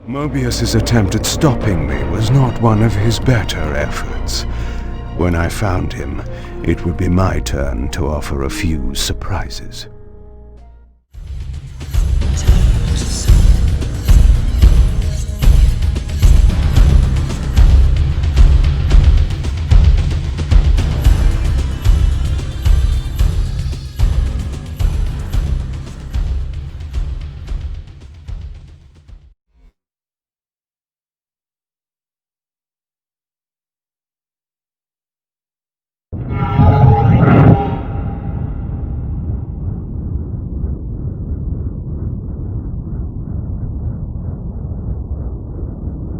Mobius's attempt at stopping me was not one of his better efforts. When I found him, it would be my turn to offer a few surprises.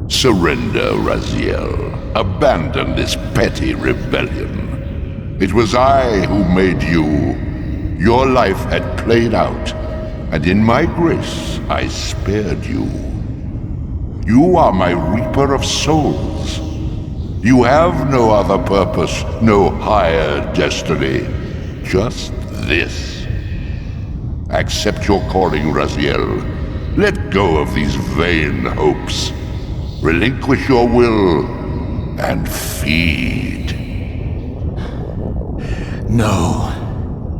Surrender, Raziel. Abandon this petty rebellion. It was I who made you. Your life had played out, and in my grace I spared you. You are my reaper of souls. You have no other purpose, no higher destiny. Just this. Accept your calling, Raziel. Let go of these vain hopes. Relinquish your will and feed. No.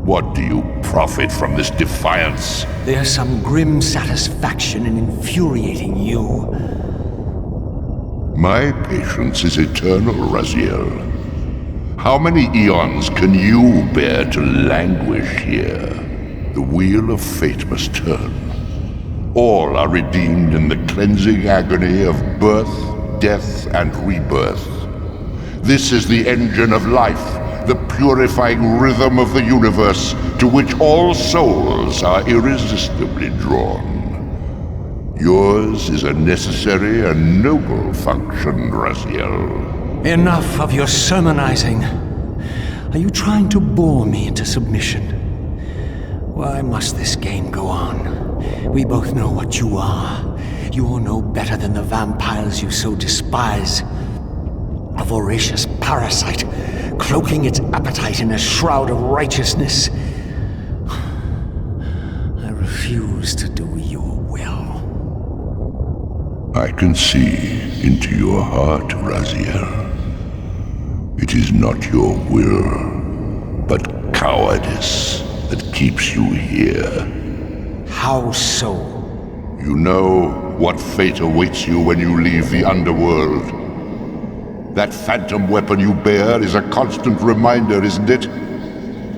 What do you profit from this defiance? There's some grim satisfaction in infuriating you. My patience is eternal, Raziel. How many eons can you bear to languish here? The wheel of fate must turn. All are redeemed in the cleansing agony of birth, death, and rebirth. This is the engine of life, the purifying rhythm of the universe to which all souls are irresistibly drawn. Yours is a necessary and noble function, Raziel. Enough of your sermonizing. Are you trying to bore me into submission? Why must this game go on? We both know what you are. You're no better than the vampires you so despise. A voracious parasite, cloaking its appetite in a shroud of righteousness. I refuse to do your will. I can see into your heart, Raziel. It is not your will, but cowardice that keeps you here. How so? You know what fate awaits you when you leave the underworld. That phantom weapon you bear is a constant reminder, isn't it?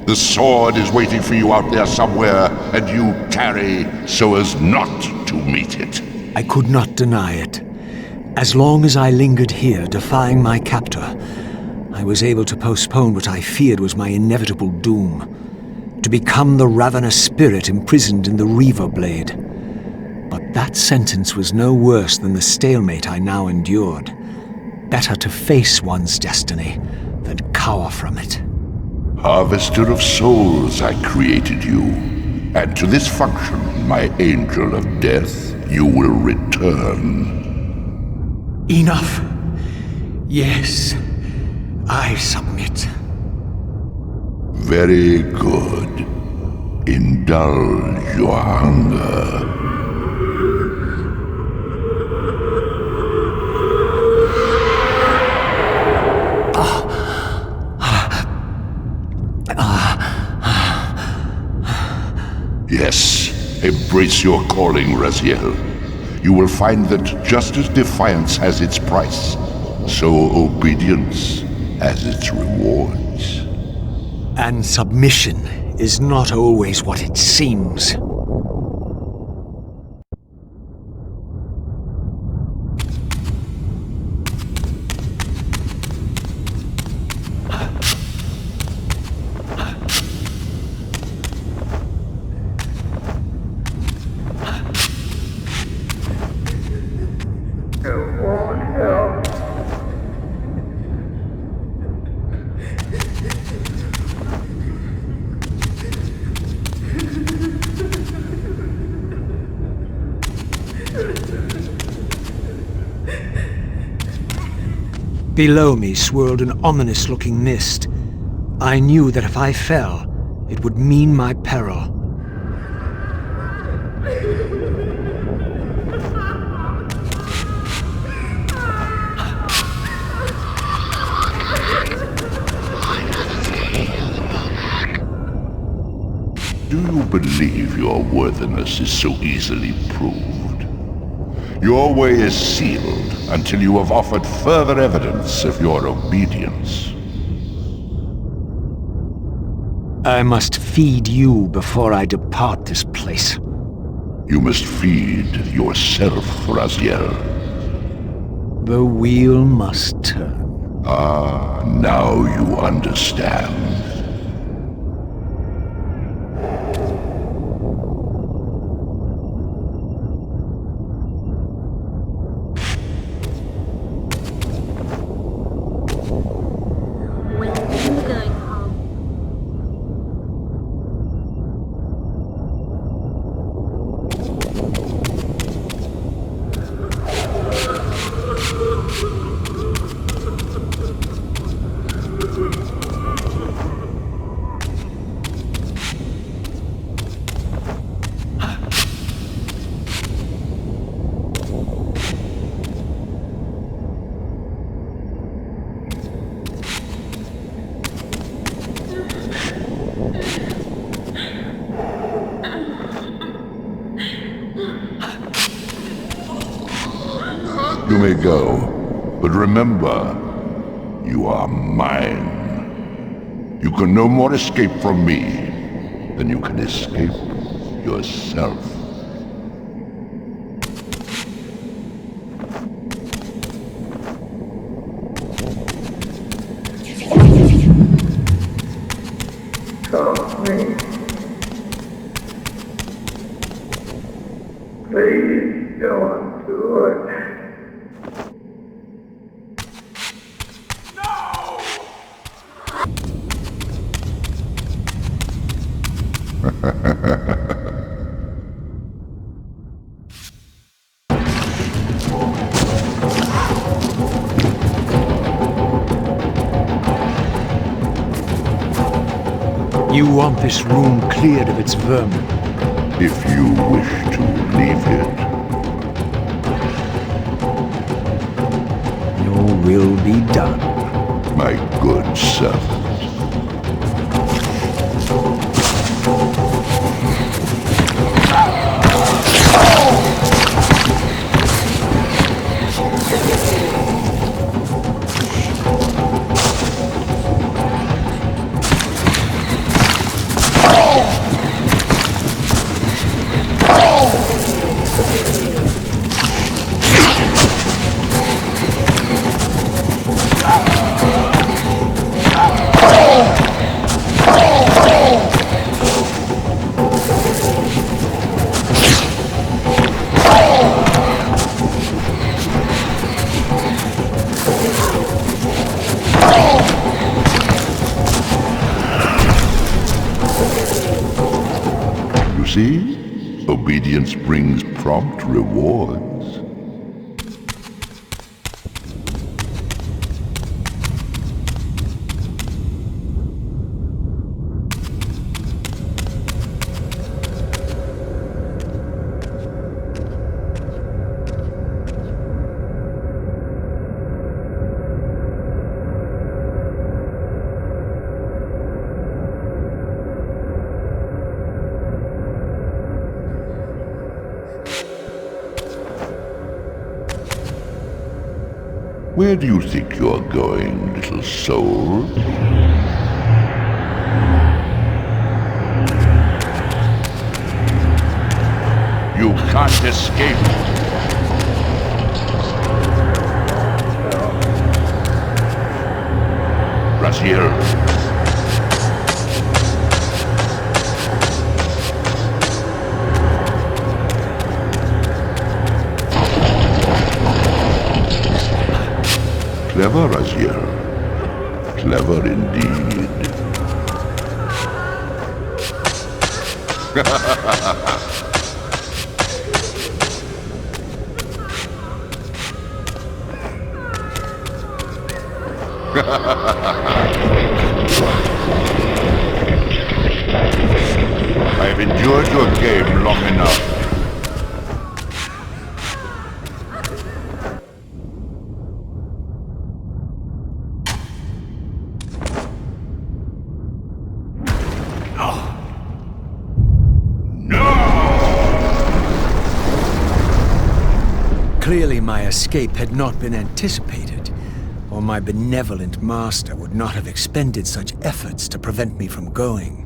The sword is waiting for you out there somewhere, and you tarry so as not to meet it. I could not deny it. As long as I lingered here, defying my captor, I was able to postpone what I feared was my inevitable doom. To become the ravenous spirit imprisoned in the Reaver blade. But that sentence was no worse than the stalemate I now endured. Better to face one's destiny than cower from it. Harvester of souls, I created you. And to this function, my angel of death, you will return. Enough. Yes, I submit. Very good. Indulge your hunger. Yes, embrace your calling, Raziel. You will find that just as defiance has its price, so obedience has its rewards. And submission is not always what it seems. Below me swirled an ominous-looking mist. I knew that if I fell, it would mean my peril. Do you believe your worthiness is so easily proved? Your way is sealed until you have offered further evidence of your obedience. I must feed you before I depart this place. You must feed yourself, Razziel. The wheel must turn. Ah, now you understand. When are you going home? You may go, but remember, you are mine. You can no more escape from me than you can escape yourself. Please don't do it. You want this room cleared of its vermin. If you wish to leave it, Your will be done. my good servant. See? Obedience brings prompt rewards. Where do you think you're going, little soul? You can't escape. Razziel. Clever, Razziel. Clever indeed. I've endured your game long enough. Clearly my escape had not been anticipated, or my benevolent master would not have expended such efforts to prevent me from going.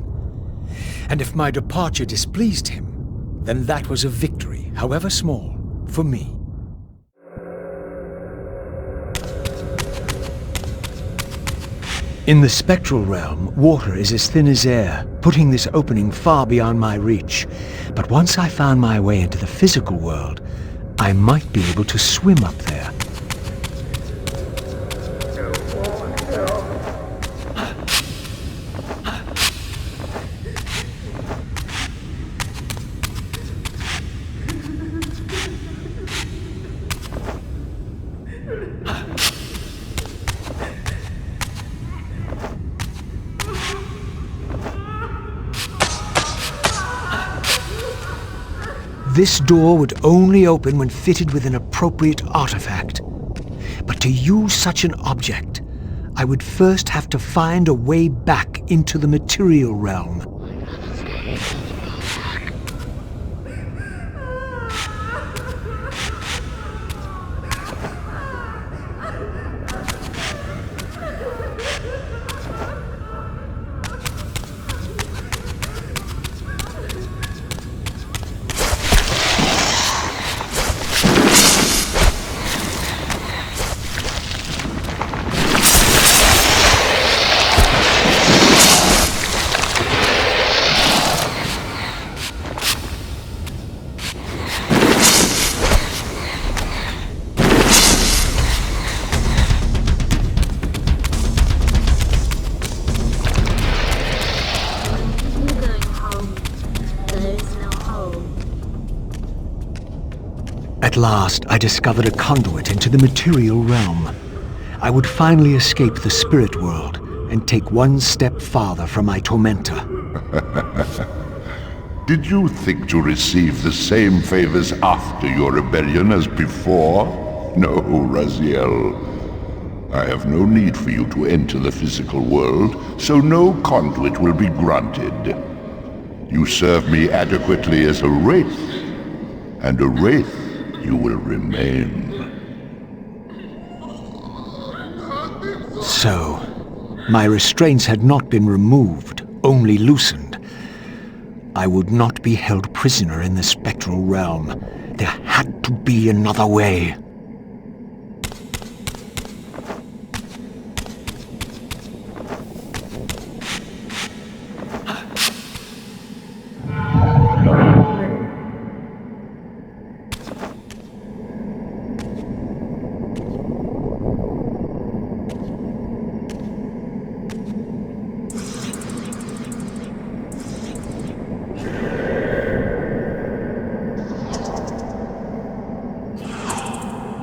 And if my departure displeased him, then that was a victory, however small, for me. In the spectral realm, water is as thin as air, putting this opening far beyond my reach. But once I found my way into the physical world, I might be able to swim up there. This door would only open when fitted with an appropriate artifact. But to use such an object, I would first have to find a way back into the material realm. At last, I discovered a conduit into the material realm. I would finally escape the spirit world and take one step farther from my tormentor. Did you think to receive the same favors after your rebellion as before? No, Raziel. I have no need for you to enter the physical world, so no conduit will be granted. You serve me adequately as a wraith, and a wraith you will remain. So, my restraints had not been removed, only loosened. I would not be held prisoner in the spectral realm. There had to be another way.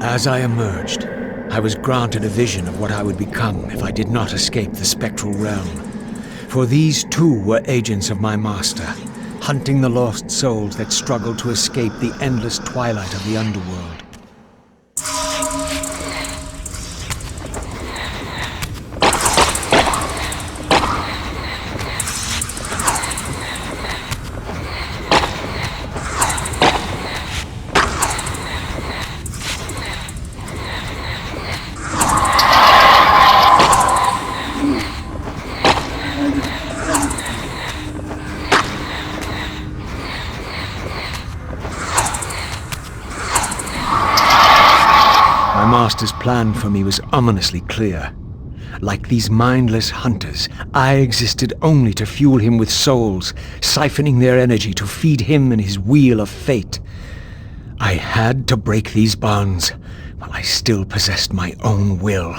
As I emerged, I was granted a vision of what I would become if I did not escape the spectral realm. For these too were agents of my master, hunting the lost souls that struggled to escape the endless twilight of the underworld. Master's plan for me was ominously clear. Like these mindless hunters, I existed only to fuel him with souls, siphoning their energy to feed him and his wheel of fate. I had to break these bonds, while I still possessed my own will.